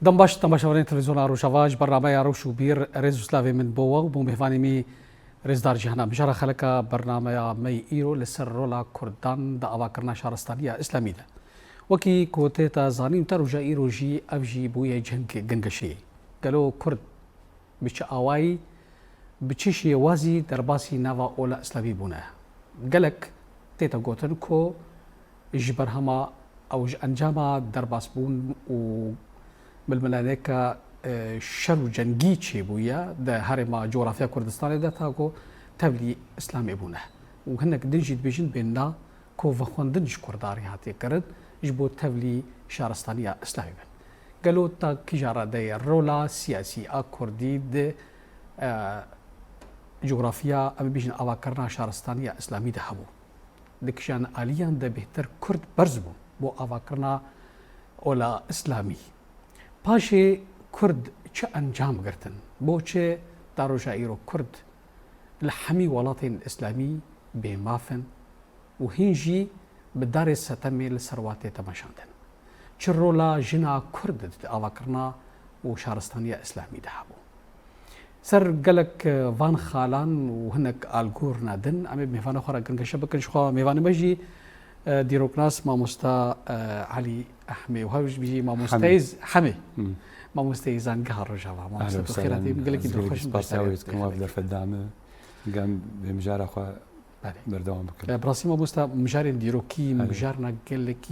دنباش تماشاورین تلویزیون روشاواج برنامه روشو بیر رز سلاوی من بوا و بومهوانی می رز دار جهنم بشار خلق برنامه می ایرو لسر رولا کردان دا آواکرنا شهرستانی اسلامی ده وکی کوته تا زانیم تروجا ایرو جی افجی بوی جنگ گنگشی قالو کرد بچ آوایی بچشی وازی درباسی نوا اولا اسلامی بونه قالك تيتا قوتن كو جبر هما او انجام درباس بون و بالملانيكا شر جنگی چی بویا ده هرما جغرافیا کردستان ده تاکو تبلی اسلامی بونه و هنک دنجید بیشن بیننا کو وخوندنش کرداری هاتی کرد جبو تبلی شهرستانی اسلامی بن قالوا تا کجارا ده رولا سیاسی کردی ده جغرافیا ام بیشن آواکرنا شهرستانی اسلامی ده هبو دکشان آلیان ده بهتر کرد برز بون بو آواکرنا اولا اسلامی پاشی کرد چه انجام گرتن بو چه داروجا ایرو کرد لحمی ولاتین اسلامی به مافن و هنجی بدار ستمی لسروات تماشاندن چه رولا جنا کرد آواکرنا و شهرستانی اسلامی ده بو سر قالك وان خالان وهنك الجور نادن عم ميفانا خرا كنكشف بكنش خا ميفانا مجي ديروكناس ما مستا علي احمي وهاوش بيجي ما مستيز حمي ما مستيزان قهر رجاوا ما مستا خيراتي قال لك يدخل خش باساوي كما بدر فدامه قام بمجار اخو بردوام بكل براسي ما مستا مجار ديروكي مجارنا قال لك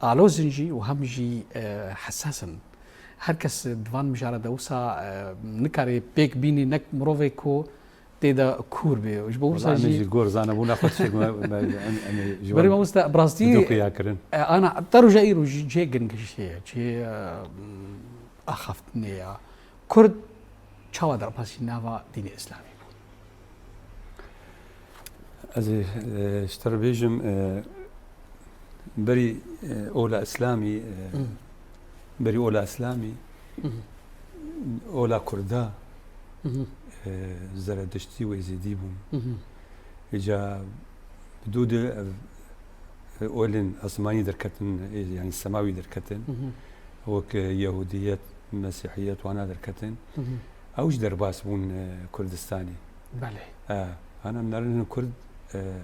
الوزنجي وهمجي حساسا هركس دوان مجارة دوسا نكاري بيك بيني نك مروفيكو تيدا كور بي وش بوسا جي جور زانا بونا خد شيء بري ما مستا براستي انا ترو جايرو جي جنكشي جي اخفتني كرد چاوا در پاسی ناوا دين اسلامي ازي اشتر بيجم بري اولا اسلامي بري اولا اسلامي اولا كردا زردشتي ويزيدي بون اجا بدود اولن اسماني دركتن يعني السماوي دركتن وك يهوديات مسيحيات وانا دركتن اوش درباس بون كردستاني بله انا من كرد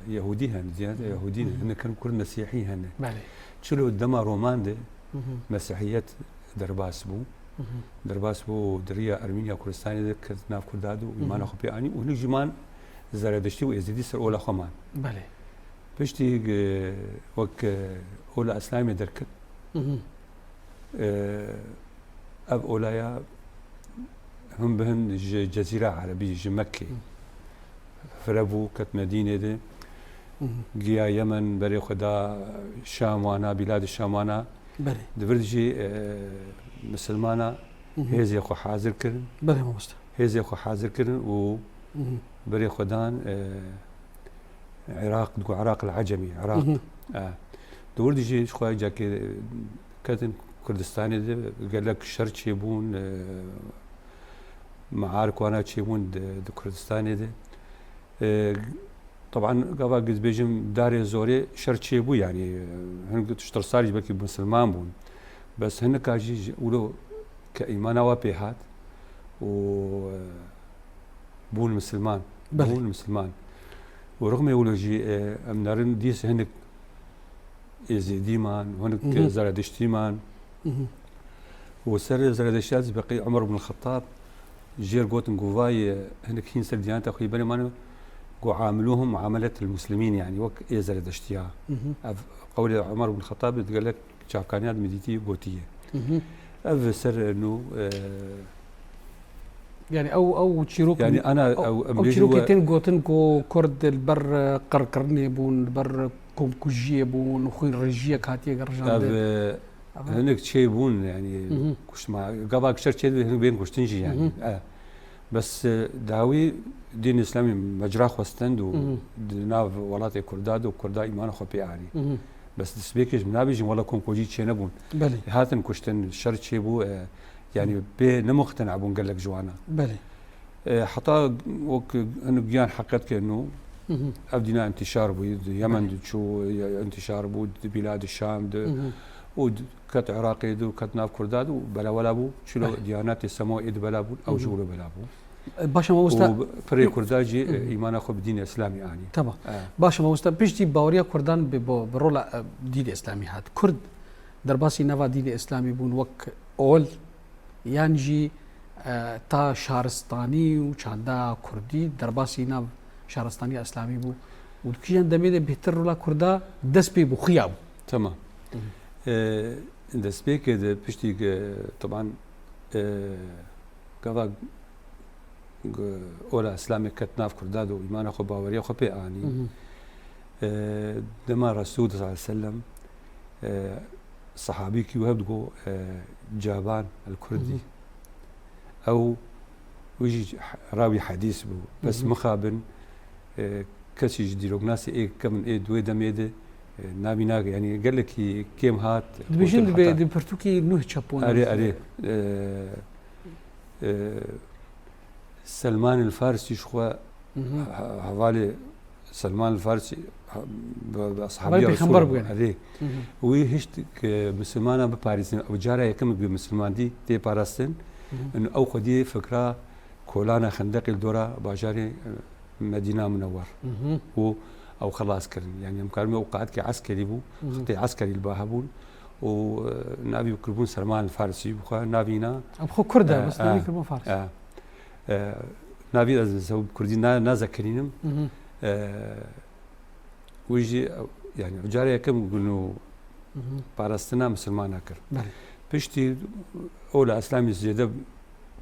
يهودي هن زيادة يهوديين هن كانوا كرد مسيحي هن بله شلو دما رومان ده مسيحيات درباس بو دريا ارمينيا كردستاني ذكرت ناف كردادو ويمان خو بياني وهني جمان زردشتي ويزيدي سر اولا خمان بله بشتي وك اولا اسلامي دركت اب اولايا هم بهن جزيره عربيه مكه فربو كت مدينه دي جيا يمن بري خدا شام وانا بلاد الشام وانا بله دبرجي مسلمانا هيزي خو حاضر كرن بله ما مست هيزي خو حاضر كرن و بري خدان عراق دو عراق العجمي عراق دبرجي خو جاك كتن كردستاني قال لك شرط يبون معارك وانا تشيبون دو كردستاني ده طبعا قبا قد بيجم داري زوري شرط يبو يعني هن تشتر صارج بكي مسلمان بون بس هن كاجي ولو كإيمان وبيهات و بون مسلمان بون مسلمان ورغم يولوجي امنارن ديس هنك يزيديمان وهنك زردشتيمان وسر زردشتات بقي عمر بن الخطاب جير قوتن قواي هنك هين سر ديانته اخوي بني مانو عاملوهم معاملة المسلمين يعني وك إزالة اشتياء قول عمر بن الخطاب قال لك شافكانيات مديتي قوتية أفسر إنه يعني أو تشيروك يعني أنا أو تشيروكيتين قوتن كو كرد البر قرقرني بون البر كومكوجية بون وخير رجية كاتية قرجان هناك شيء بون يعني كش ما قبل كشر شيء هناك بين كشتنجي يعني بس داوي دين اسلامي مجرى خوستند و ناف ولات كرداد وكردا ايمان خو بيعري بس دسبيكش منابج ولا كون كوجي تشي نبون بلي هاتن كشتن شرط شي بو يعني بي نمقتنع بون قال لك جوانا بلي حتى وك انه جيان حقت كانه ابدينا انتشار بو يمن شو انتشار بو بلاد الشام وكت عراقي دو كت ناف كرداد وبلا ولا بو شلو ديانات السماء إد بلا بو أو جولو بلا بو باشا ما وستا فري كرداجي إيمان أخو بدين إسلامي يعني طبعا باشا ما وستا بيجتي باوريا كردان برولا دين إسلامي هات كرد درباسي نوا دين إسلامي بون وك أول يانجي تا شارستاني وشاندا كردي درباسي ناف شارستاني إسلامي بو ودكيان دميده بهتر رولا كردا دس بي بو خياب تمام دس بي كده بيجتي طبعا كذا أولا إسلامي كتناف كردادو إيمان أخو باوريا أخو بيعني دما رسول صلى الله عليه وسلم صحابي كي وهبدو جابان الكردي أو ويجي راوي حديث بو بس مخابن كسي جديرو ناس إيه كمن إيه دوي دميده نابينا يعني قال لك كيم هات بيجين دي برتوكي نوه تشابون أري سلمان الفارسي شخوا حوالي سلمان الفارسي بأصحابي رسول عليه ويهشت مسلمانا بباريس أو جارة يكمل بمسلمان دي تي باراستن إنه أو خدي فكرة كولانا خندق الدورة باجاري مدينة منور أو خلاص كرن يعني مكالمة أوقات كعسكري بو خطي عسكري الباهبون ونابي بكربون سلمان الفارسي بخا نابينا أبخو كردة بس نابي كربون فارسي نابي أزل كردي نازكرينم ويجي يعني جاري كم يقولوا باراستنا مسلمان أكر بشتي أولى إسلامي زيادة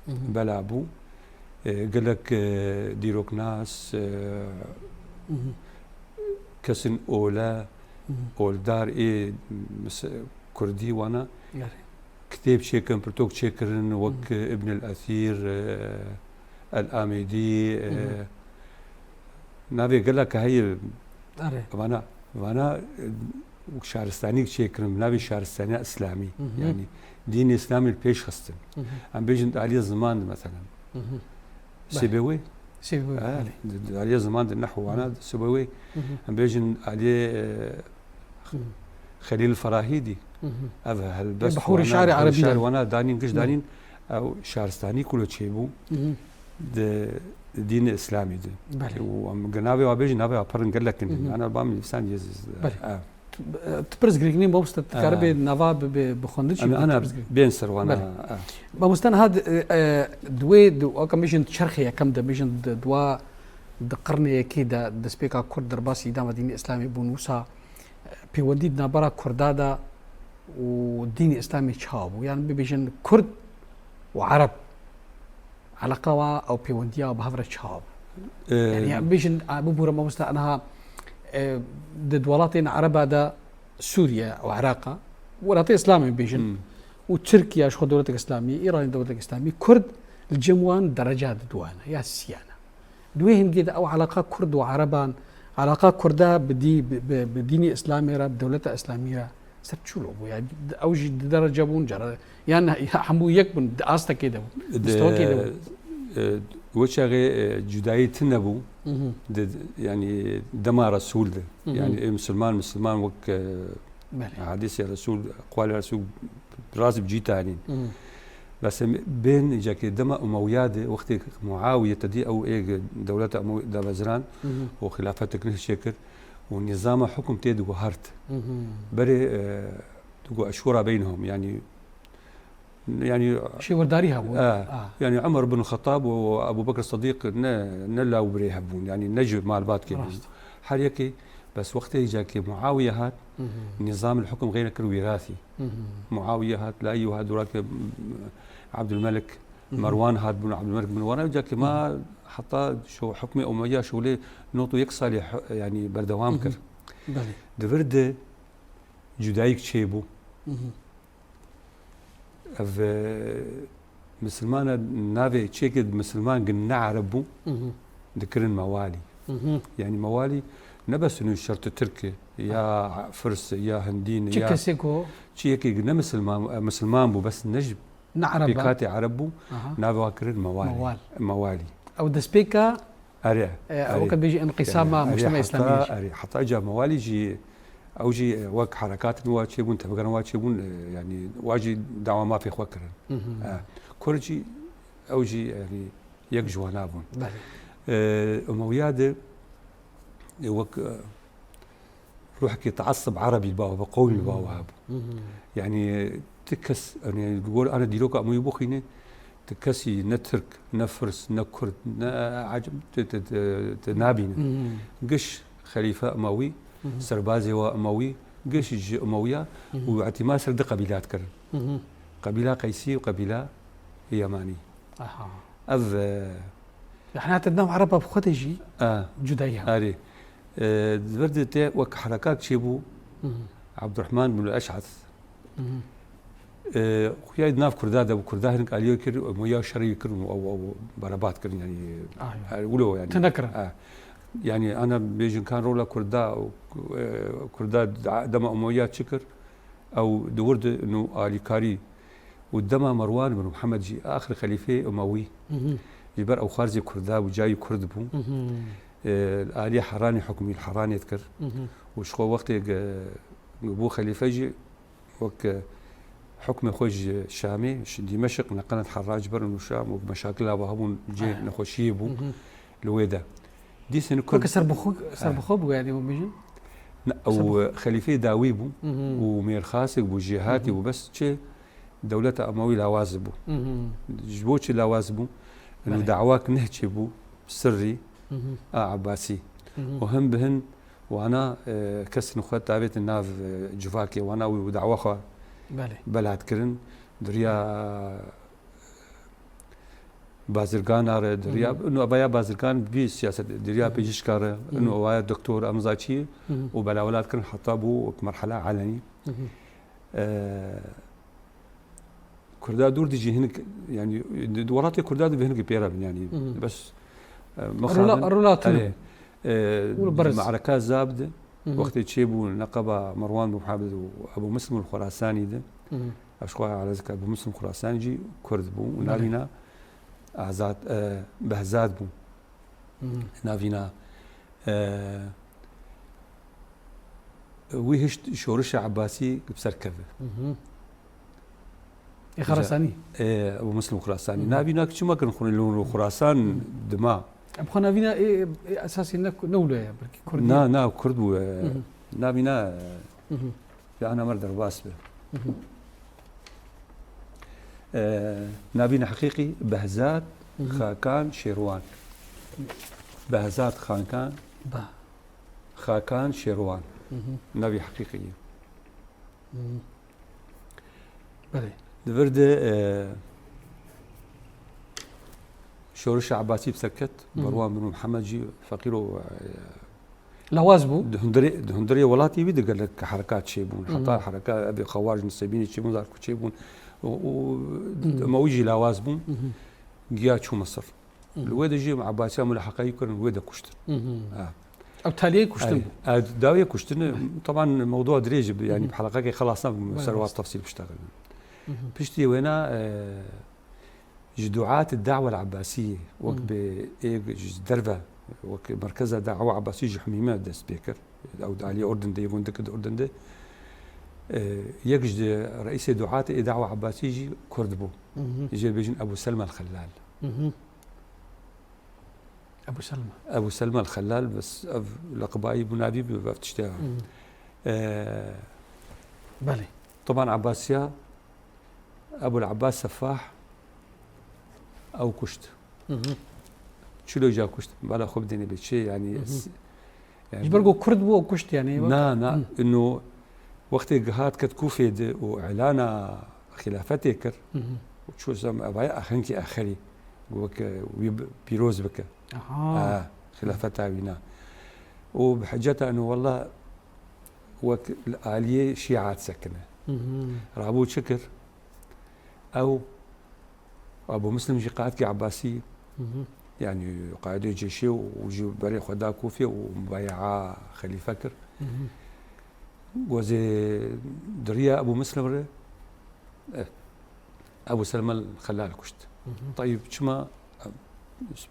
بلعبو قال لك ديروك ناس كسن أولى أولدار إيه كردي وأنا كتاب شيكن برتوك شيكرن وك ابن الأثير الآميدي نابي قال لك هي وانا شهرستاني شيكرن نابي شهرستاني إسلامي يعني دين إسلامي البيش خستن عم بيجن عليه زمان مثلا سيبوي عليه زمان النحو وانا سيبوي عم بيجن عليه خليل الفراهيدي هذا هالبس بحور الشعر عربي وانا دانين كش دانين او شهرستاني كله تشيبو دين اسلامي دي وجنابي وبيجي نابي ابرن قال لك انا بعمل لسان يز تبرز جريكني بوست تكاربي نافا بخندش انا بينسر وانا بمستن هاد دوي دو كميشن شرخيه كم دميشن دوا دقرني كده دسبيكا كرد درباسي دام دين اسلامي بونوسا بيوديد نابرا كردادا ودين اسلامي تشابو يعني بيجن كرد وعرب علاقه او بيوديا بهفر تشاب يعني بيجن ابو بورا مست انها دولتين عربة دا سوريا أو عراق ولاتي إسلامي بيجن وتركيا شو دولة إسلامية إيران دولة إسلامية كرد الجموان درجات دوانا يا سيانا دويهن جدا أو علاقة كرد وعربان علاقة كردها بديني إسلامي راب دولة إسلامية ستشولو يعني أوجي درجة بونجر يعني حمو يكبن أستا كده مستوى كده وشاغي جداية تنبو يعني دما رسول ده يعني مسلمان وك حديث رسول قال رسول رازب جيتانين بس بين جاكي دما أموياد وقت معاوية تدي أو إيه دولة أموية دابزران وخلافة تكنه شكر ونظام حكم تيد وهرت بري تقو أشورة بينهم يعني شيء ورداريها يعني عمر بن الخطاب وابو بكر الصديق نلا وبريها بون يعني نجم مع البات كي حريكي بس وقت جاكي معاويه هات نظام الحكم غير وراثي معاويه هات لا ايها دراك عبد الملك مروان هات بن عبد الملك بن مروان جاكي ما حتى شو حكم اميه شو ليه نوطو يقصى يعني بردوام كر دفرد جدايك تشيبو مسلمان نافي تشيكد مسلمان قلنا عربو ذكرن موالي يعني موالي نبس انه الشرط التركي يا فرس يا هندين يا تشيكسيكو تشيكي قلنا مسلمان بو بس نجب نعرب بيكاتي عربو نافي واكرن موالي او دسبيكا اري او كان بيجي انقسام مع مجتمع اسلامي حتى اجى موالي جي اوجي وك حركات واجبون تبقى واجبون يعني واجي دعوه ما في خوكرن كورجي اوجي يعني يك جوانابون اموياد وك روحك يتعصب عربي الباو بقول الباو هاب يعني تكس يعني يقول انا ديروك امي بوخينه تكسي نترك نفرس نكرد عجب تنابين قش خليفه اموي سربازي واموي قش امويه واعتماد سرد قبيلات كرن قبيله قيسي وقبيله يماني اف احنا عندنا عرب بخدجي جديها اري زبرد وك حركات شيبو عبد الرحمن بن الاشعث خويا ناف كرداد ابو كرداد هنك اليو كر مويا شري كر او برابات كر يعني يقولوا يعني تنكر يعني انا بيجن كان رولا كرداد دم امويات شكر او دورد انه الي كاري والدم مروان بن محمد جي اخر خليفه اموي جبر او خارجي كرداد وجاي كرد بو الالي حراني حكمي الحراني يذكر وشخو وقت ابو خليفه جي وك حكم خوج شامي دمشق نقلت حراج برن وشام ومشاكلها وهبون جي نخوشيبو لويدا دي سنكون سربخوب يعني ومجن او خليفه داويبو ومير خاسق وجهاتي وبس شيء دولة اموي لوازبو جبوش لوازبو انه دعواك نهجبو سري عباسي وهم بهن وانا كسن اخوات تابت الناف جفاكي وانا ودعوخه بلاد كرن دريا بازرگان اره دريا انه ابايا بازرگان بي سياسه دريا بيجيش كاره انه ابايا دكتور امزاچي وبلا اولاد كرن حتى بو مرحله علني كرداد دور ديجي هنك يعني دوراتي كرداد بهنك بيرا يعني بس الرولات معركات زابده وقت تشيبو نقبه مروان بن محمد وابو مسلم الخراساني ده اشخوا على ذكر ابو مسلم الخراساني جي كرد بو ونافينا اعزاد بهزاد بو نافينا ويهش شورش عباسي بسركبه خراساني ابو مسلم الخراساني نافينا كما كان خون خراسان دماء ابخنا فينا اساسي نوله بركي كرد نا كرد نابينا انا مرد رباس نابينا حقيقي بهزات خاكان شيروان بهزات خاكان شيروان نبي حقيقي بلي دفرد شورش عباسي بسكت مروان بن محمد جي فقيرو لوازبو هندري ولاتي بيد قال لك حركات شيبون حتى حركات ابي خوارج نسيبين شيبون ذاك شيبون وموجي لوازبون جيا شو مصر الويد جي عباسي ملحقه يكون الويد كشتر او تالي كشتن داويه كشتن طبعا الموضوع دريج يعني بحلقه خلاصنا سروات تفصيل بشتغل بشتي وينا جدوعات الدعوة العباسية وقت درفة وقت مركزها دعوة عباسية حميمة دا سبيكر أو علي أردن دا يقول دكد أردن دا يجد رئيس دعاة دعوة عباسية كردبو يجي بيجن أبو سلمى الخلال أبو سلمى الخلال بس لقبائي بنابي بفتشتها بلي طبعا عباسية أبو العباس سفاح او كشت شلو جا كشت بلا خب ديني بشي يعني برقو كرد بو كشت يعني نا انه وقت جهات كت كوفيد واعلان خلافتي كر وشو زعما ابايا اخنكي اخري وك بيروز بك خلافتها بينا وبحجتها انه والله وك الاليه شيعات سكنه رابو شكر او ابو مسلم جي قائد كي عباسي يعني قائد جيشي وجي بري خدا كوفي ومبايعة خليفه كر وزي دريا ابو مسلم ابو سلمى الخلال كشت طيب شما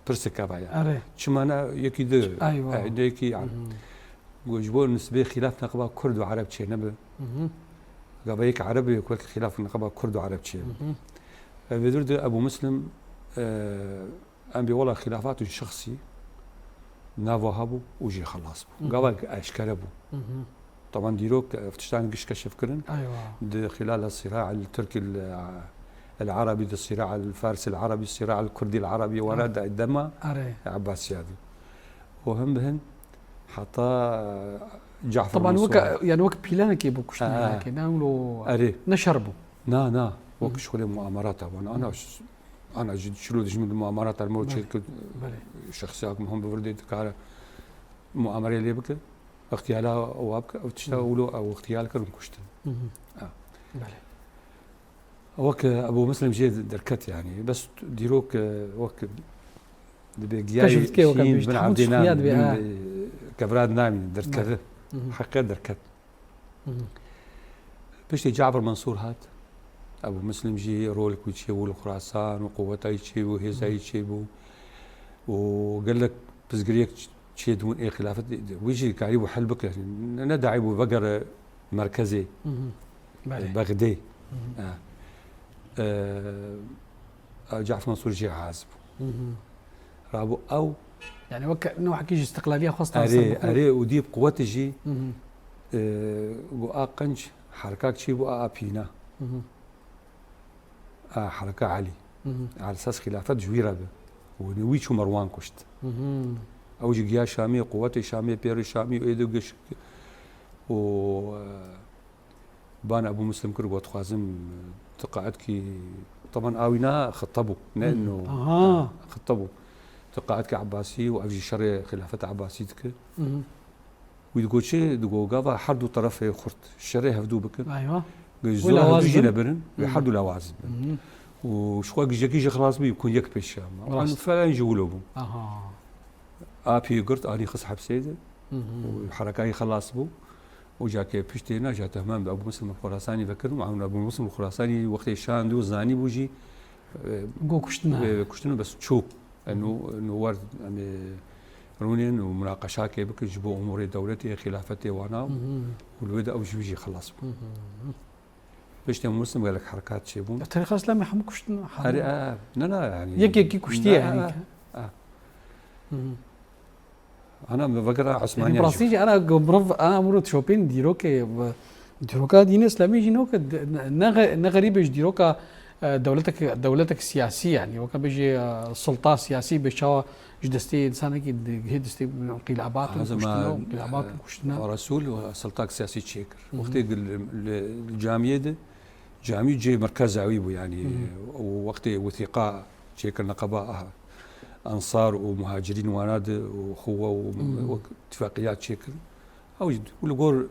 برسكا بايع شما انا يكي دو ايوه يكي وجبوا نسبة خلاف نقبة كرد وعرب شيء نبى قبائل عربي يكون خلاف نقبة كرد وعرب شيء بدرد أبو مسلم أم والله خلافاته الشخصي نافوهابو وجي خلاص قبل أشكالبو طبعا ديروك فتشتان قش كشف كرن أيوة خلال الصراع التركي العربي الصراع الفارسي العربي الصراع الكردي العربي ورد الدم عباسي هذا وهم بهن حتى جعفر طبعا يعني وك بيلانا كي بوكشنا كي نعملوا نشربوا نا وك شغل مؤامرات انا جد شلو من المؤامرات الموت شركه شخصيات مهم بوردي كاره مؤامره اللي بك اغتيالها وابك او تشتغلوا او اغتيال كرم كشت وك ابو مسلم جي دركت يعني بس ديروك وك كشفت كي وكان بن عبدنا كبراد نايم دركت حقيقة دركت باش جعفر منصور هات ابو مسلم جي رولك ويتشيبو الخراسان وقوته يتشيبو هيزا يتشيبو وقال لك بس قريك تشيدون ايه خلافه ويجي قاعد حلبك يعني ندعي ابو بقر مركزي بغدادي جعفر منصور جي عازب رابو او يعني وك نوع حكيش استقلاليه خاصه اري وديب قوتي جي بو قنج حركات شي بو ابينا حركه علي على اساس خلافه جويره ونويش مروان كشت او جيا شامي قوتي شامي بير شامي ويدوغش و بان ابو مسلم كرغو تخازم تقاعدك طبعا اوينا خطبوا لانه خطبوا تقاعدك عباسي واجي شر خلافه عباسيتك ويقول شيء تقول قضى حردوا طرفي خرط الشري هفدو بك ايوه ولا يجي نبرن يحردوا لوازم وشو جاكي خلاص بيكون يك بالشام فلا يجولوا ابي قرت اني خص حبسيده وحركاي خلاص بو وجاكي بشتينا جا تمام ابو مسلم الخراساني فكر معنا ابو مسلم الخراساني وقت الشام دو زاني بوجي كشتنا بس تشوف انه ورد رونين ومناقشات كيف يجيبوا امور دولتي خلافتي وانا والولد او يجي خلاص باش مسلم قال لك حركات شيبون التاريخ الاسلامي حمو كشتنا لا يعني يكي كشتي يعني انا بقرا عثماني يعني براسيجي انا برف انا مرت شوبين ديروكا دين اسلامي جينوك غريبه ديروكا دولتك السياسيه يعني وكان بيجي سلطه سياسيه بشوا جدستي انسان كي هدستي انقلابات وكشتنا رسول سلطه سياسيه تشيكر وقت الجامعه ده جامعه جي مركز عويبو يعني ووقت وثيقاء تشيكر نقباء انصار ومهاجرين وناد واخوه واتفاقيات تشيكر او ولقور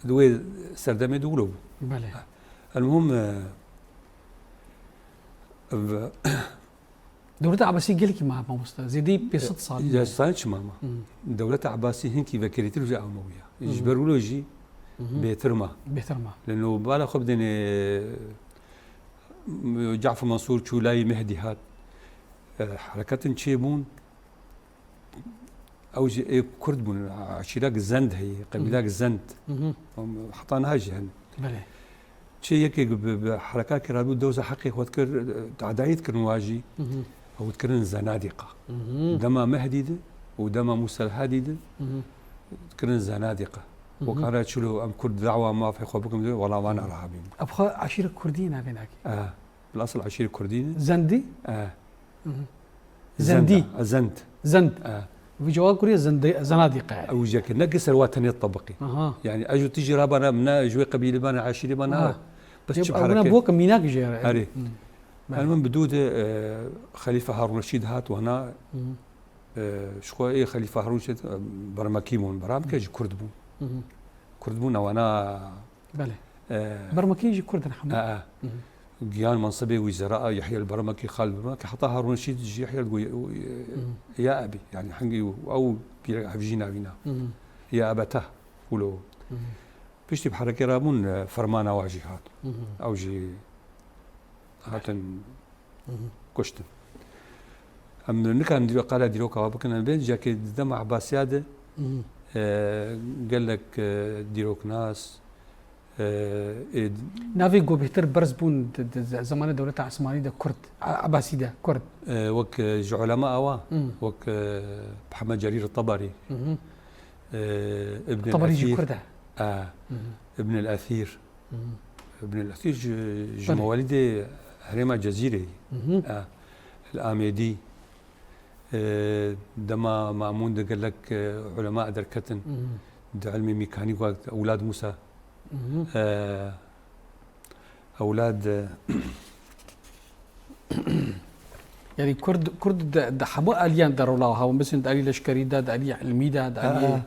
دوي سردمه دولو المهم دولة عباسية قالك ما زيدي بست صال يا صالش ماما دولة عباسية هنكي فكرت له أموية يجبروا له يجي بيترما لأنه بالا خبدني جعفر منصور شولاي مهدي هاد حركات تشيبون أو كرد بون عشيرة الزند هي قبيلة الزند حطانها جهن شيء يك بحركات كرادو دوزة حقيقة وذكر تعدايت كرنواجي أو تكرن زنادقة دما مهديدة ودما موسى الهاديدة تكرن زنادقة وكانت شلو أم كرد دعوة ما في خوبكم والله ما نعرفها بين أبغى عشيرة كردية بينك بالأصل عشيرة كردية زندي زندي زند في جواب كوريا زنادقة يعني. أو جاك نقص الوطنية الطبقي يعني أجو تيجي رابنا منا جوي قبيلة بنا عشيرة بنا بس شوف أنا بوك ميناك جيرة أري المهم بدود خليفة هارون الرشيد هات وهنا شو إيه خليفة هارون الرشيد برمكيمون برامكيج كردبون وانا بله برمكيج كردن حمد جيان منصبي وزراء يحيى البرمكي خالد البرمكي حتى هارون الرشيد يحيى يا أبي يعني حنجي أو بيجينا بينا يا أبته ولو بيشتي بحركة رامون فرمانا واجي هات أو جي هاتن كشتن أم نكان ديرو قال ديرو كوابكنا بين جاكي دم عباسيادة قال لك ديروك ناس نافي جو بهتر برز بون زمان دولة عثمانية ده كرد عباسي ده كرد وك علماء أوا وك محمد جرير الطبري ابن الطبري الأثير كردة ابن الأثير ابن الأثير مواليد هريمة جزيرة الآميدي دما مأمون ده قال لك علماء دركتن ده علمي ميكانيك وقت أولاد موسى أولاد يعني كرد ده حمو أليان درولا هاو مثل دالي لشكري ده دالي علمي ده دالي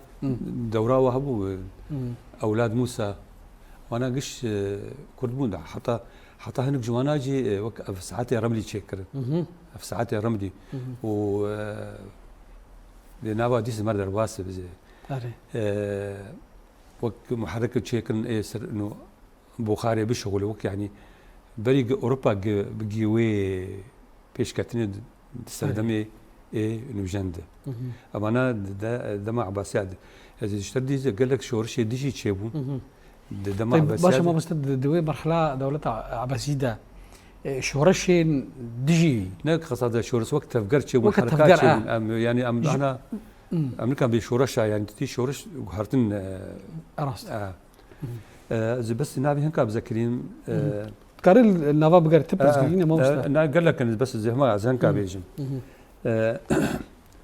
دورا وهبو أولاد موسى وأنا قش كرد بون حتى هنك جواناجي وك في ساعات رملي تشكر في ساعات رملي و لنابا ديس مرد الواس بزي وك محرك تشكر إيه سر إنه بخاري بشغل وك يعني بريق أوروبا بجيوي بيش كاتني استخدمي إيه نوجند أما أنا ده مع عباسياد إذا اشتدي قال لك شورش ديجي تشيبو ده مع طيب باشا ما مستد دوي مرحلة دولة عباسية شورش ديجي نك خاصة شورش وقت تفكر تشيبو حركات يعني أنا أمريكا بشورشها يعني تي شورش وهرتن راست بس نابي هنكا بذكرين كارل النافا بقر تبرز قلينا ما مستد أنا قال لك أنا بس زي ما هنكا بيجم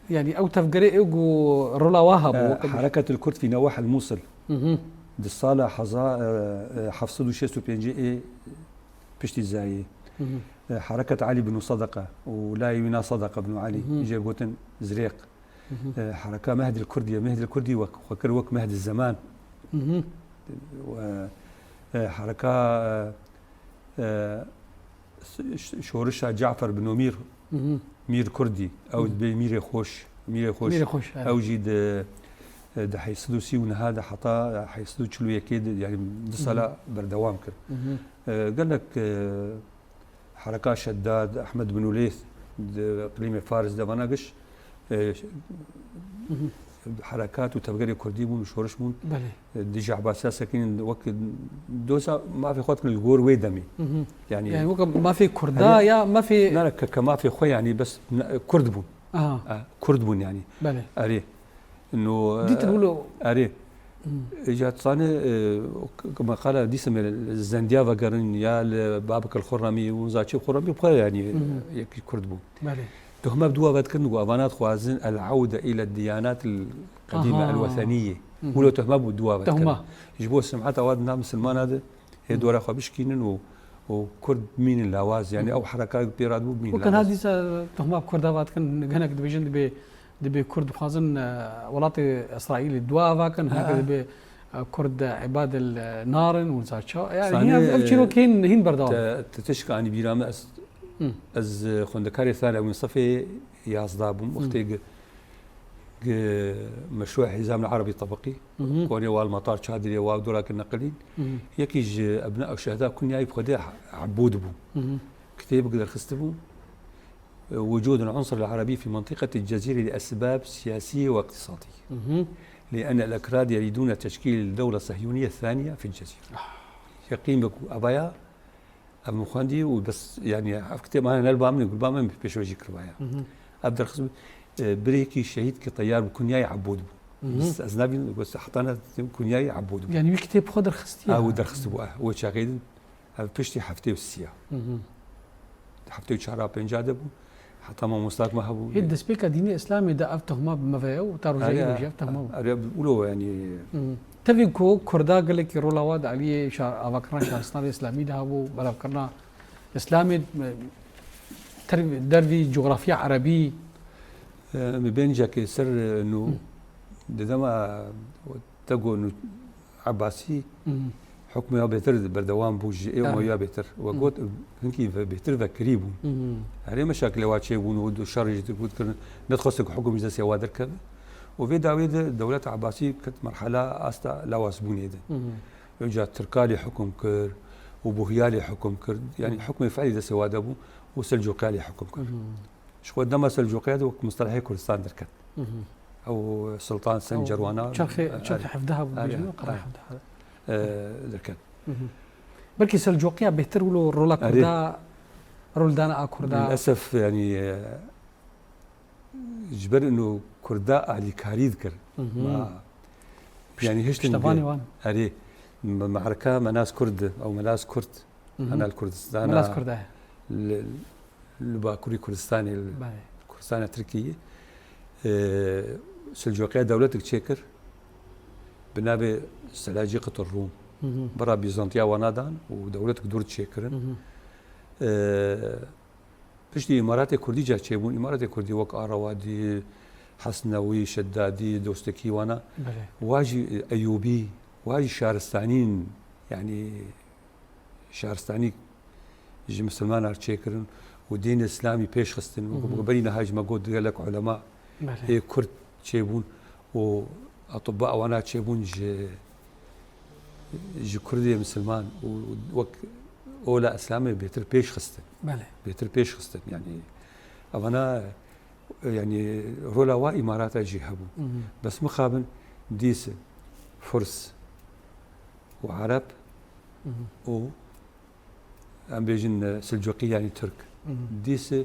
يعني أو تفكري إيجو رولا واهب حركة الكرد في نواحي الموصل دي الصالة حفصدوا شيسو بينجي بشتي زاي حركة علي بن صدقة ولا يونا صدقة بن علي يجي قوتن زريق حركة مهدي الكردي وكر وك مهدي الزمان حركة شورشها جعفر بن أمير مير كردي أو مير خوش أو جيد ده حيصدو سيون هذا حطا حيصدو تشلو يكيد يعني دصلا بردوام كر قال لك حركات شداد أحمد بن وليث إقليم فارس ده مناقش حركات وتفجير كردي بون وشورش بون ديجا عباسية ساكنين وقت دوسا ما في خوتنا الجور ويدمي يعني ما في كردا يا ما في لا كما في خوي يعني بس كرد بون كرد بون يعني بله أريه إنه دي تقولوا أريه جات صانع كما قال دي سمي الزنديافا قرن يا بابك الخرامي وزاتشي الخرامي بقى يعني يكي كرد بون بله تهما بدوا بذكرن وأبانات خوازن العودة إلى الديانات القديمة الوثنية ولو تهما بدوا بذكرن يجبوا سمعت أواد نام سلمان هذا هي دورة خبشكينن وكرد مين اللاواز يعني أو حركات بيرادو مين وكان هذه تهما بكردات كان هناك دبيجن دبي كرد خوازن ولاتي إسرائيل دوا كان هناك دبي كرد عباد النارن ونزاتشا يعني هي أفشلوا كين هين بردام تتشكى عن بيرام از خندكاري ثاني من صفي يصدابهم وقتي مشروع حزام العربي الطبقي كوني والمطار شادري ودوراك النقلين يكيج ابناء الشهداء كن جايب خدي عبود بو كتاب قدر خستبو وجود العنصر العربي في منطقة الجزيرة لأسباب سياسية واقتصادية لأن الأكراد يريدون تشكيل الدولة الصهيونية الثانية في الجزيرة يقيم بك أبايا أبو مخاندي وبس يعني عرفت ما أنا البامني يقول بامن بيشوجي كربايا أبدر خصم بريكي شهيد كطيار بكونياي عبود بس أزنابي بس حطنا كونياي عبود يعني بكتاب خضر خستي أو درخست بوه وشاقيد بشتي حفتي والسيا حفتي وشهرة بنجادة بو حتى ما مستاق ما هبو هيد سبيكا ديني إسلامي ده أفتهما بمفايا وتارو جاي وجي أفتهما بقولوا يعني تبيكو كردا قال لك رولا واد عليه أفكرنا شهرستان الإسلامي ده هو بلا فكرنا إسلامي دربي جغرافيا عربي مبين جاك سر إنه دما تقول إنه عباسي حكم يا بيتر بردوام بوج إيه يا بيتر وقلت هنكي بيتر فكريبون هذه مشاكل واتشي ونود وشرج تقول كنا ندخل حكم إذا سوى ذلك وفي داوود دولة عباسية كانت مرحلة أستا لواس بنيدة جاء تركالي حكم كر وبوهيالي حكم كر يعني حكم فعلي إذا سوى دابو وسلجوقالي حكم كر شو قدما سلجوقيا ده مصطلحي كردستان دركت او سلطان سنجر وانا شرخ حفظها بجنو قرا حفظها ذكر بركي سلجوقيا بهتر ولو رولا كردا رولدانا كردا للاسف يعني جبر انه كردا علي كاري ذكر ما يعني هشتن اشتباني اري معركه مناس كرد او ملاس كرد انا الكردستان ملاس كرد الباكوري كردستاني كردستان التركيه سلجوقيا دولتك تشكر بنابه سلاجقه الروم برا بيزنطيا ونادان ودولتك دور تشكرن بشتي امارات كردي جا تشيبون امارات كردي وك اروادي حسنوي شدادي دوستكي وانا واجي ايوبي واجي شارستانين يعني شارستاني يجي مسلمان ارتشيكرن ودين الاسلامي بيش خستن وقبلنا هاج ما قلت قال لك علماء هي كرد تشيبون واطباء وانا تشيبون جي كردي مسلمان وك اولا اسلامي بيتر بيش خستن بيتر بيش خستن يعني انا يعني رولا وامارات جي هبو بس مخابن ديس فرس وعرب و ام بيجن سلجوقي يعني ترك ديس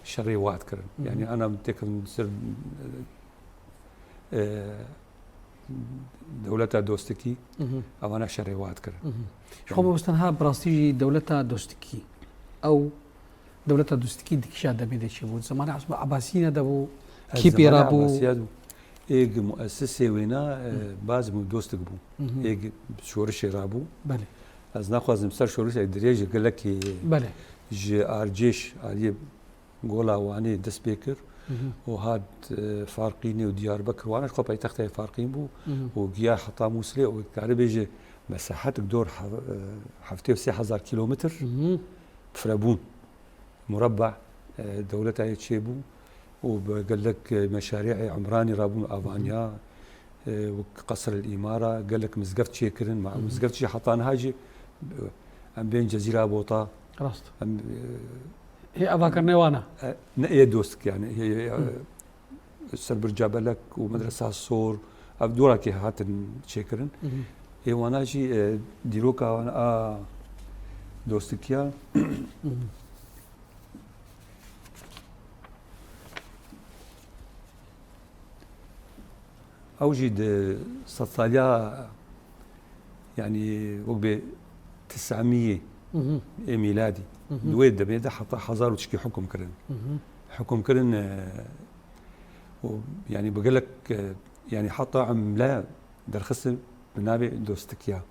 شريوات كرن يعني انا متذكر نصير دولتها دوستكي او انا شريوات كرن شو بستنها براستيجي دولتها دوستكي او دولتها دوستكي ديكشا دمي شبود زمان عباسيين دبو كيبي رابو ايج مؤسسه وينا باز من دوستك بو ايج شورش رابو بله از ناخذ مستر شورش دريج قال لك بله جي ارجيش علي قولا واني دسبيكر وهاد فارقيني وديار بكر وانا شكو بايتخت فارقين بو وقيا حطا موسلي وكاري بيجي مساحات دور حفتي 6000 كيلومتر فرابون مربع دولتها تشيبو وقال لك مشاريع عمراني رابون افانيا وقصر الاماره قال لك مزقفت شيكرن مع مزقفت شي حطان هاجي ام بين جزيره بوطا راست هي افاكر نيوانا هي دوستك يعني هي سربر جابلك ومدرسه الصور ابدورا كي هاتن شيكرن هي وانا جي ديروكا وانا دوستكيا أوجد صاليا يعني وقبة 900 ميلادي دويد دبيدا حتى حزار وتشكي حكم كرن حكم كرن يعني بقول لك يعني حتى عملا درخص بنابي دوستكيا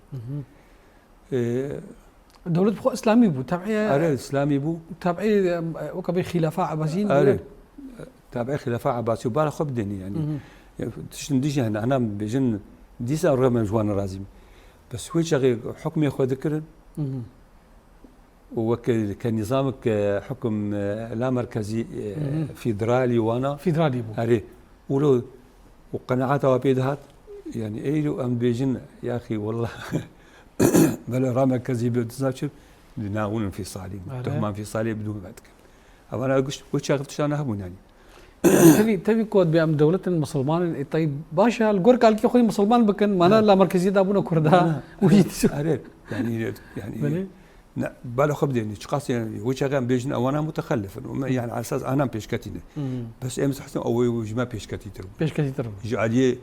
دولة بخو إسلامي بو تابعية أري إسلامي بو تابعية وكبي خلافة عباسيين أري تابعية خلافة عباسي وبالا خب ديني يعني تشتم ديجي هنا أنا بجن ديسا الرغم جوان رازم بس هو شغي حكم ياخذ ذكرن وكنظامك حكم لا مركزي فيدرالي وانا فيدرالي بو أري ولو وقناعات وبيدهات يعني ايلو ام بيجن يا اخي والله بلا را مركزي بتزاوج لناون انفصالي تهم انفصالي بدون بعدك انا قلت وش شغلت انا هبون يعني تبي كود بأم دولة مسلمان طيب باشا الجور قال كي أخوي مسلمان بكن ما أنا لا مركزية دابونا كردا ويتسو يعني بالا خب ديني شخص يعني وش أغام بيجن أو أنا متخلف يعني على أساس أنا بيشكتينه بس إمس حسن أو وجماعة بيشكتي تربو جعليه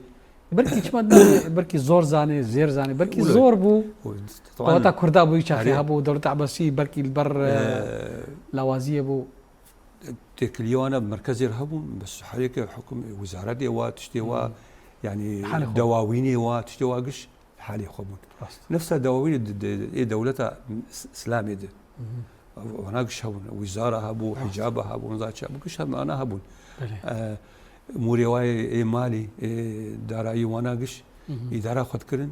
بركي شو ما بركي زور زاني زير زاني بركي زور بو طبعا كردا بو يشافي هبو دولة عباسية بركي البر لوازية بو تكليوانا بمركز يرهبون بس حريك حكم وزارة وا تشتوا يعني دواويني وا تشتوا قش حالي خبون نفس دواوين دولتها اسلامي ده وانا قش هبون وزارة هبو حجابها هبو نزاتش هبو قش انا هبون موريواي مالي داراي وانا قش اداره خد كرن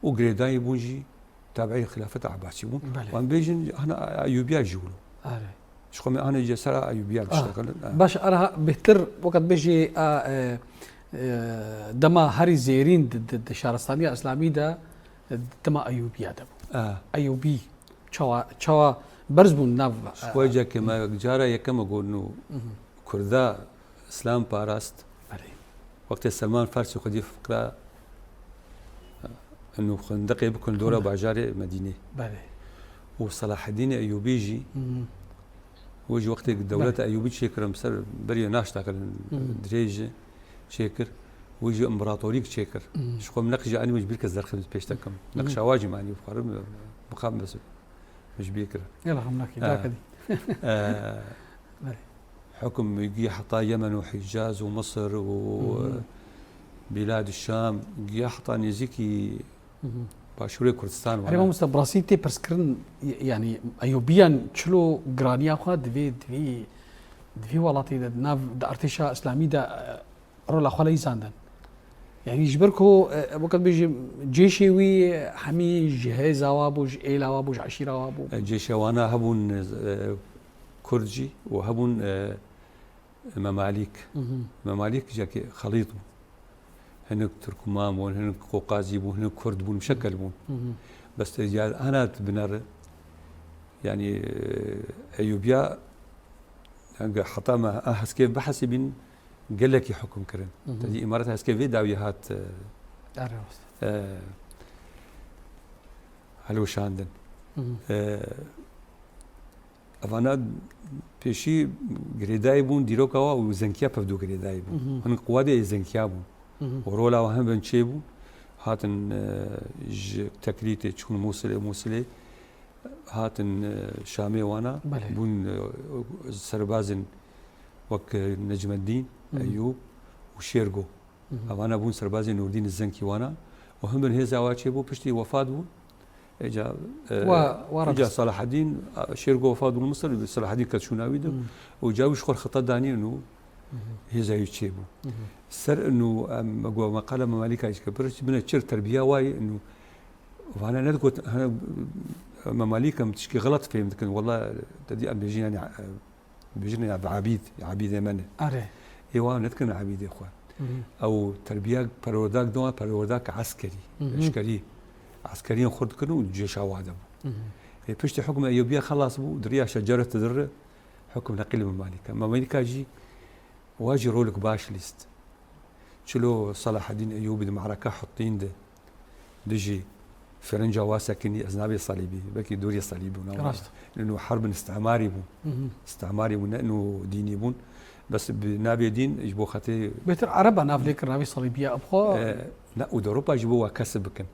وقريداي بونجي تابعي خلافه عباسيون وان بيجن هنا ايوبيا جولو شخم أنا جسرة أيوبيا بشتغل باش أنا بهتر وقت بيجي دما هاري زيرين ضد شهرستانية إسلامي دا دما أيوبيا دبو أيوبي شوا برزبون ناف شوية كما جارة يكما قولنو كردا إسلام باراست وقت سلمان فارسي خدي فكرة انه خندق بكون دوره باجار مدينه بله وصلاح الدين ايوبي يجي ويجي وقت دولة ايوبي شكر مسر بري ناشتا كان دريج شكر ويجي امبراطوريك شكر شكو منقش اني مش بيك الزرخ بيش تكم نقش واجي معني بقرب مقام بس مش بيكره يلا خمناك ذاك دي حكم يجي حتى يمن وحجاز ومصر وبلاد الشام يجي حتى نيزيكي باشوري كردستان أنا مستبراسين تي برسكرن يعني أيوبيان شلو جرانيا خاد دفي ولاتي ناف ارتشا إسلامي دا رولا خالي زاندن يعني يجبركو وقت بيجي جيشي وي حمي جهاز وابوج إيلا وابوج عشيرة وابو جيشي وانا هبون كردجي وهبون مماليك جاكي خليطو هناك تركمان بون هناك قوقازي بون هناك كرد بون مشكل بون بس انا بنر يعني ايوبيا حتى ما هسكي بحثي بين قال لك حكم كرن تدي امارات هسكي في داويهات هلو شاندن افانا بيشي غريداي بون ديروكاوا وزنكيا بفدو غريداي بون هن قوادي زنكيا بون ورولا وهم بنشيبو هاتن تكريتي تكون موصلة هاتن شامي وانا بون سربازن وك نجم الدين ايوب وشيرغو اوانا بون سربازن نور الدين الزنكي وانا وهم بن هيزا واتشيبو بشتي وفاد بون اجا صلاح الدين شيرغو وفاد بون مصر صلاح الدين كتشوناوي وجاو شخور خطه داني انه هيزا يتشيبو سر انه مقاله مماليك ايش كبرت من تشير تربيه واي انه وانا نقول انا مماليك تشكي غلط فهمت والله تدي بيجينا عبيد يمنه ايوا نتكلم عبيد يا اخوان او تربيه بروداك دو بروداك عسكري خرد كانوا الجيش عوادم بيشتي حكم ايوبيا خلاص بو دريا شجره تدر حكم نقل مماليك جي واجي رولك باش ليست شلو صلاح الدين ايوبي المعركه حطين دجي فرنجا واسكني ازنابي صليبي بكي دوري صليبي لانه حرب استعماري بون انه ديني بون بس بنابي دين يجبو خاتي بيتر عربا نافليك نابي صليبيه ابخو لا ودوروبا يجبوها كسب كان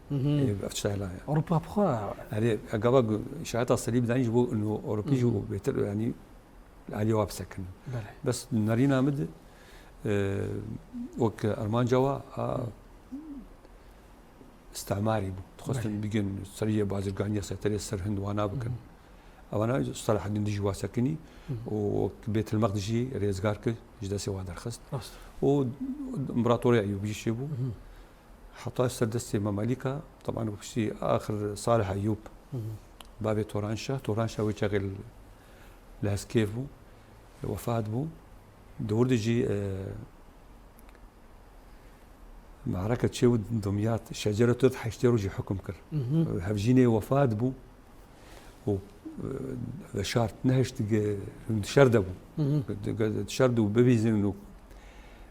افتشايلا اوروبا ابخو هذه قبل شاعه الصليب داني يجبو انه اوروبي يجبو بيتر يعني علي وابسكن بس نارينا مد وك أرمان جوا استعماري بو تخصن بيجن سرية بازرقانية سيطرية السر هند وانا بكن وانا صلاح الدين دي جوا ساكني وبيت المقدس جي ريزغارك جداسي وادر خست وامبراطورية ايوب يشيبو حتى سردستي مماليكا طبعا بشي اخر صالح ايوب بابي تورانشا ويشغل لهسكيفو وفاة بو دور دجي معركة شيود دمياط شجرة تضحى يشتروا حكم كر هفجيني وفاة بو وشارت نهشت شردبو شردو ببيزن انه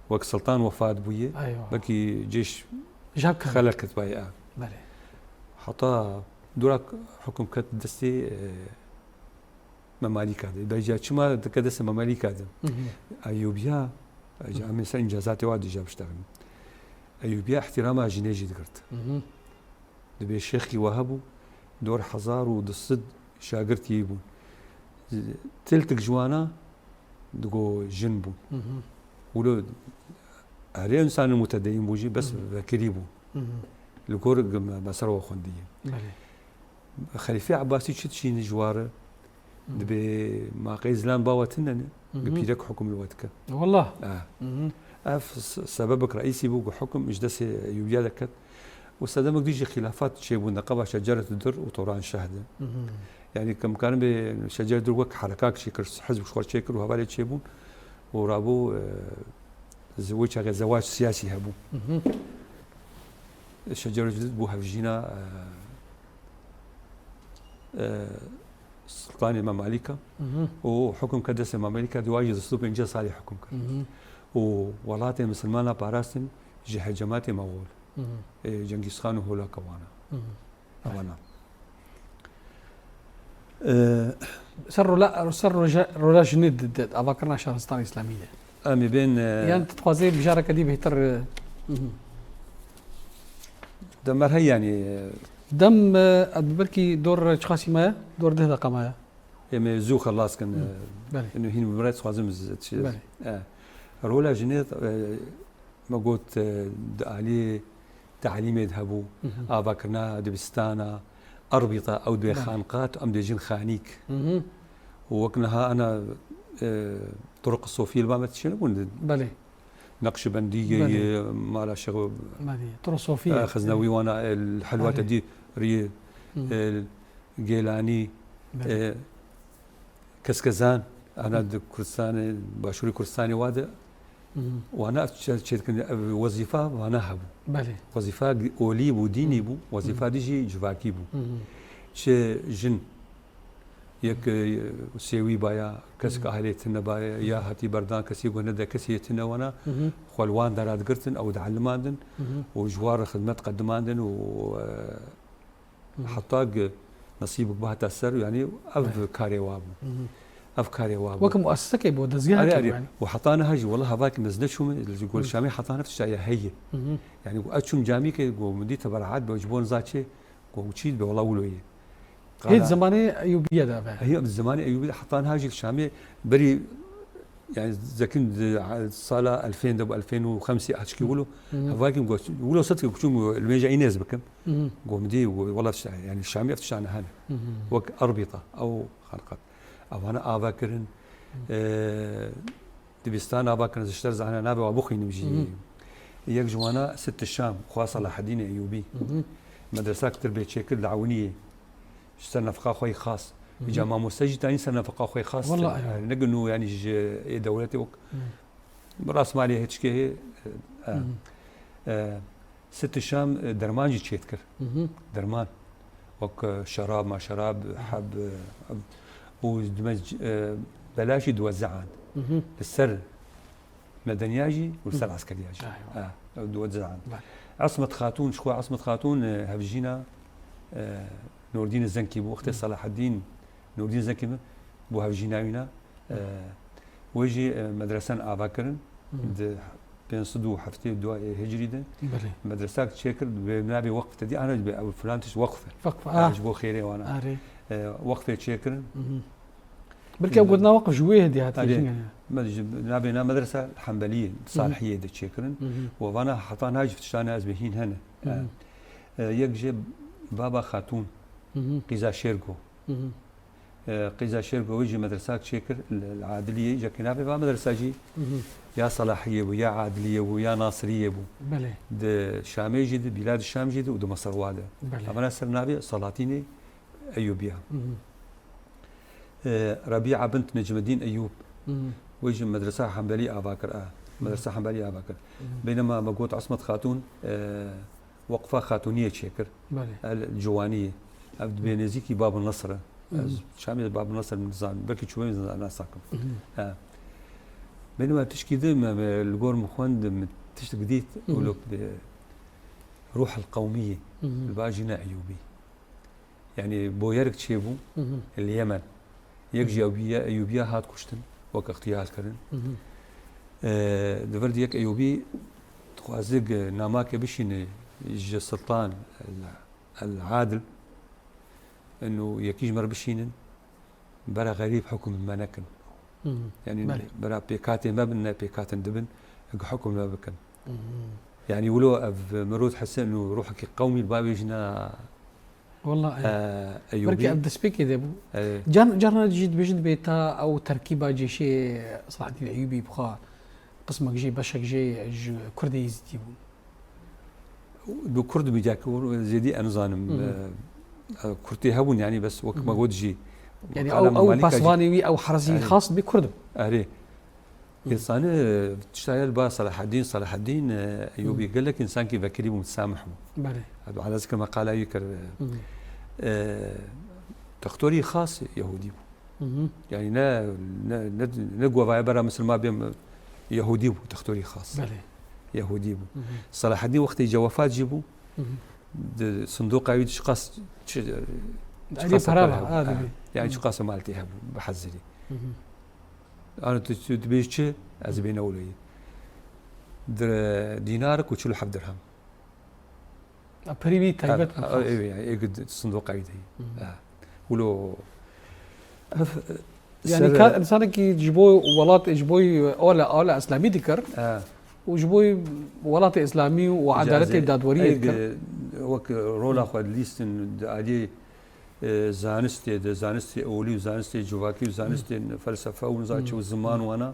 وقت سلطان وفاة بويه أيوة. بكي جيش جاب خلقت بايقا حتى دورك حكم كت دستي مماليك هذا بيجي شما كدس مماليك هذا ايوبيا مثلا انجازاتي واحد جاب اشتغل ايوبيا احترامها جنيجي ذكرت دبي الشيخ وهبوا دور حزار ودصد شاقرت يبون تلتك جوانا دقو جنبو ولو هري انسان متدين بوجي بس كريبو الكور مسروا خنديه خليفه عباسي شي نجواره دبي ما قيزلان باوتنا بيدك حكم الوتك والله سببك رئيسي بوق حكم اجدس ايوبيا دكت وصدمك ديجي خلافات شيبو نقبه شجره الدر وطوران شهده يعني كم كان بشجره در وك حركات شكر حزب شخور شكر وهبالي شيبون ورابو زواج سياسي هبو الشجره الجديد بو هفجينا سلطان المماليكا وحكم كدس المماليكا دواجي اسلوب انجاز صالح حكم كر وولاتي مسلمانا باراستن جي هجماتي مغول جنكيز خان وهولا كوانا سر رولا جنيد أفكرنا شهرستان إسلامية أمي بين يعني تتخوزي بجارة دي بيتر دمر هي يعني دم بركي دور شخاصي مايا دور ده قمايا يمي زو خلاص كان إنه هين بمرات خوازم شيء رولا جنيد ما قلت عليه تعليم يذهبوا أفكرنا دبستانا أربطة أو دي خانقات أم دي جن خانيك ووقنها أنا طرق الصوفية اللي ما تشنبون بلي نقشبندية ما لا شغل طرق صوفية خزنوي وانا الحلوات دي ري جيلاني كسكزان انا كردستاني باشوري كردستاني وادا وانا وظيفه وانا هبو بلي وظيفه اولي بو ديني بو وظيفه ديجي جواكي بو شي جن يك سيوي بايا كسك اهليتنا بايا يا هاتي بردان كسي غندا كسيتنا وانا خلوان درات قرتن او دعلماندن وجوار خدمات قدماندن و حطاق نصيبك بها تاثر يعني افكاري وابو وكم مؤسسه كيبو دزيات يعني وحطانا هاجي والله هذاك نزلتشم اللي يقول الشامي حطانا نفس الشيء هي يعني اتشم جامي كي مدي تبرعات بوجبون زاتشي وتشيد والله ولويه هي زمانه ايوبيه دابا هي بالزمانه ايوبيه حطانا هاجي الشامي بري يعني زكين صاله 2000 دب 2005 اشكي يقولوا هذاك يقولوا صدق بشوم الميجا ايناز بكم قومدي والله يعني الشامي افتش عن هذا وك اربطه او خلقت او انا افكرن دبستان افكرن اشترز انا نابي وابوخي نمشي ياك جوانا ست الشام خوا صلاح الدين ايوبي مدرسه تربيه شكل دعونيه اشترنا فقا خوي خاص جامعة مستجد تاني سنة فقا خوي خاص والله يعني نقنو يعني دولتي وك براس مالي هيك ست الشام درمان جي تشيتكر درمان وك شراب ما شراب حب ودمج بلاشي دوزعان السر مدنياجي والسر عسكرياجي دوزعان عصمة خاتون شخوة عصمة خاتون هفجينا نور الدين الزنكي بو اختي صلاح الدين نور الدين الزنكي بو هفجيناوينا ويجي مدرسة آفاكرن بين صدو حفتي دو هجري ده مدرسة تشكر بنابي وقف تدي أنا أو فلان تش وقفة جبو خيري وأنا وقفة تشكر بلكي قلنا وقف جويه دي هاتي نابي مدرسة الحنبلية صالحية ده تشكرن وأنا حطانا هاج فتشتانا أزبهين هنا يجي بابا خاتون قيزا شيرغو قيزا شيرغو يجي مدرسة شكر العادلية يجي كنابي بابا مدرسة جي يا صلاحية ويا عادلية ويا ناصرية بو بله ده شامي جدي بلاد الشام جدي وده مصر واده أما نصر نابي سلاطيني أيوبيا ربيعة بنت نجم الدين أيوب ويجي مدرسة حنبلية أباكر مدرسة حنبلية أباكر بينما مقوت عصمة خاتون وقفة خاتونية شكر الجوانية عبد بينزيكي باب النصر شامي باب النصر من نظام بركي شوي من الناس ساكم بينما تشكي ذم الجور مخوان تشتقديت ولوك روح القومية الباجنة أيوبي يعني بويرك تشيبو اليمن يجي أيوبيا هات كشتن وك اغتيال كرن دفرد يك أيوبي تخوازق ناماك بشين يجي السلطان العادل انه يكيج مر بشين برا غريب حكم المنكن يعني برا بيكاتن ما بنا بيكاتن دبن حكم ما بكن يعني ولو مرود حسن انه روحك قومي الباب يجنا والله ايوبي بركي ابدا سبيكي دبو جرنا جيد بجد بيتا او تركيبه جيشي صلاح الدين الايوبي بخا قسمك جي بشك جي كردي يزيدون بكرد بيجاك زيدي انا ظانم كرتي هون يعني بس وقت ما قلت جي يعني او باسواني او حرزي خاص بكرد اري انسان تشتغل با صلاح الدين ايوبي قال لك انسان كيف كريم ومتسامح بله على ذكر ما قال يكر تختوري خاص يهودي يعني نقوى برا مثل ما بيم يهودي بو تختوري خاص بله يهودي بو صلاح الدين وقت جوافات جيبو صندوق عيد شقاس يعني شقاس مالتي هبو بحزري انا تبيش از بين اولي دينارك وتشلو حب درهم بريبي تايبت يعني يقد الصندوق عيد هي ولو يعني كان انسان كي يجيبوه ولات يجيبوه اولا اسلامي ذكر وجبوي ولات اسلامي وعدالتي دادوريه وك رولا خو ليستن علي زانستي اولي وزانستي جواكي وزانستي فلسفه ونزاتش والزمان وانا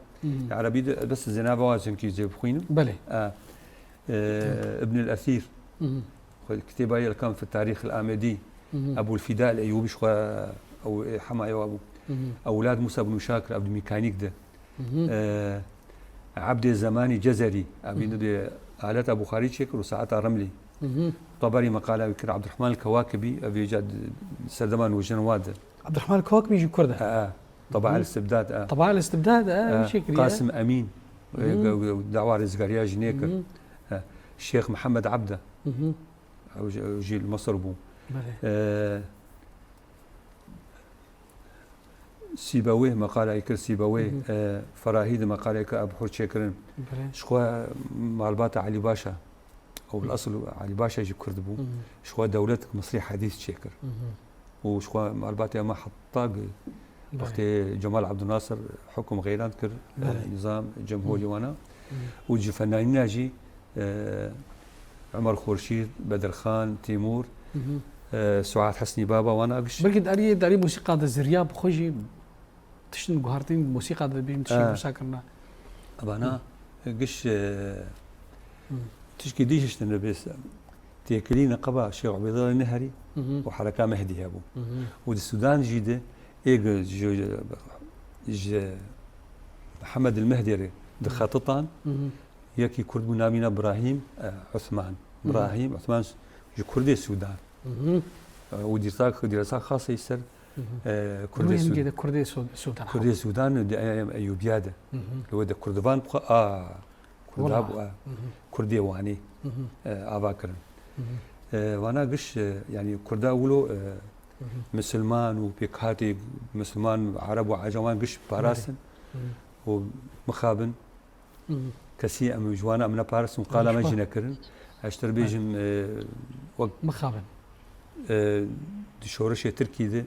عربي بس زناب وازن كي زي بخوين بلي ابن الاثير كتاب هي كان في التاريخ الآمدي ابو الفداء الايوبي شو او حمايه ابو اولاد موسى بن شاكر عبد الميكانيك ده عبد الزماني جزري ابي آلات ابو خارج شكر وساعتها رملي طبري مقاله بكر عبد الرحمن الكواكبي ابي جاد سردمان وجنواد عبد الرحمن الكواكبي يجي كرده طبعا الاستبداد طبعا الاستبداد شكري قاسم امين دعوه رزقاريا جنيكر الشيخ محمد عبده او جيل مصر بو سيبويه مقاله يكر سيبويه فراهيد مقاله يكر ابو حور شكرن شخوا معلبات علي باشا او الاصل علي باشا يجي كرد بو شخوا دولتك مصري حديث شكر وشخوا معلبات ما حطاق وقت جمال عبد الناصر حكم غيران كر نظام جمهوري وانا وجي فنانين ناجي عمر خورشيد بدر خان تيمور سعاد حسني بابا وانا اقش بلكي داري موسيقى هذا الزرياب بخوجي تشن قهرتين موسيقى هذا بين تشي مساكرنا ابانا قش تشكي ديش تنبس تيكلينا قبا شيخ عبيد الله النهري وحركه مهدي ابو ود السودان جيده محمد المهدي دخططان يكي كرد منامين ابراهيم عثمان ابراهيم عثمان كردي السودان ودراسة خاصة يسر كردي السودان كردي السودان ايام ايوبياده لو ده كردفان كردي واني اباكرن وانا قش يعني كردا اولو مسلمان وبيكهاتي مسلمان عرب وعجمان قش باراسن ومخابن كسي ام جوانا من بارس وقال ما جينا كرن اشتر بيجم مخابن شورش تركي ده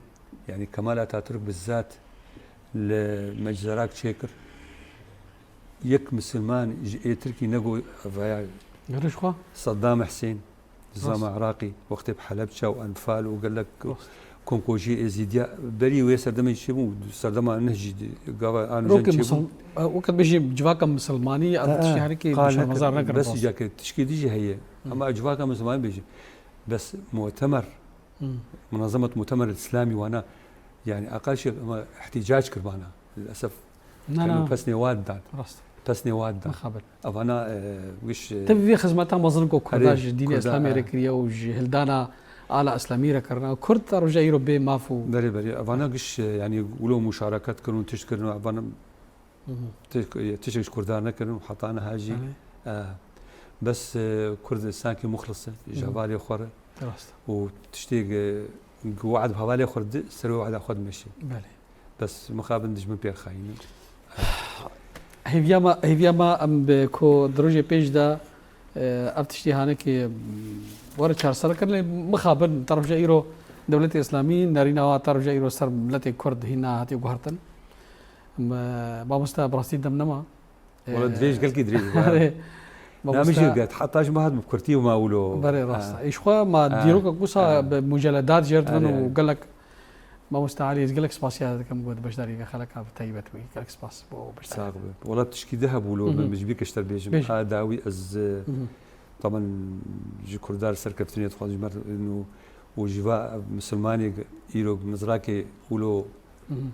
يعني كمال اتاتورك بالذات لمجزراك شيكر يك مسلمان تركي نقو صدام حسين نظام عراقي وقت بحلبشة وانفال وقال لك كونكوجي ازيديا بري ويسردم يشبو سردم نهجي قاوا انا جنشبو وقت بيجي جواكم مسلماني يعني كي مزار نقر بس جاك تشكي ديجي هي اما جواكم مسلمان بيجي بس مؤتمر منظمه مؤتمر الاسلامي وانا يعني اقل شيء احتجاج كربانا للاسف كانوا بسني واد بسني واد مخابل انا وش تبي خدمتها مظلمكو كرداج ديني اسلامي ركريا وجهلدانا على اسلامي ركرنا كرد رجع يوروبي مافو بري انا قش يعني ولو مشاركات كانوا تشكرنا انا تشكر كردانا كانوا حطانا هاجي بس كرد ساكي مخلصه جبالي اخر وتشتيق وعد بحوالي خرد سرو وعد اخذ مشي بس مخابن دج من بير خاين هيفياما ام بكو دروجي بيج دا ابتشتي هانك ورا چار سال کرنے مخابن طرف جايرو دولت اسلامي نارينا طرف جايرو سر ملت كرد هنا هاتي غهرتن با مستا براسي دمنما ولا دريج قال كي دريج لا مش قالت حطاش ما هاد بكرتي وما ولو بري راستا ايشوا ما ديروك قصا بمجلدات جردن وقال لك ما مستعالي قال لك سباسيا كم قد باش داري خلك تايبت وي قال لك سباس بو برساغ ولا تشكي ذهب ولو مجبيك اشتر بيجم داوي از طبعا جي كردار سركفتني تخرج مر انه وجوا مسلماني يرو مزراكي ولو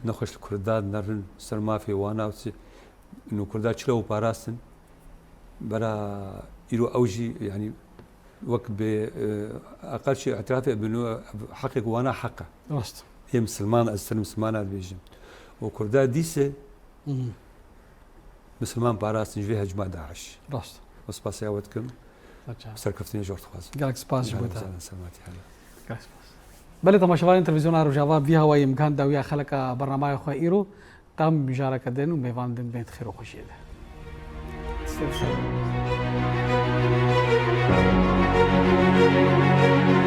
نخش الكرداد نرن سرما في وانا انه كرداد شلو باراستن برا يرو اوجي يعني وقت باقل شيء اعترافي بانه حقك وانا حقه راست هي مسلمان اسلم مسلمان بيجي وكرداد ديسه مسلمان پاراستنی جوێ هەجما داعش ڕاست وەسپاسیاوتکەم سەرکەفتنی ژۆر خواز گەلێک سپاس بۆتە سەلامەتی هەڵە بەڵێ تەماشەوانی تەلەڤیزیۆنا ڕۆژاوا بی هەوای ئیمکان داویا خەڵکە بەرنامای خۆی ئیرۆ تام بژارەکە دێن و میێوان دن بێت خێر و خۆشیێ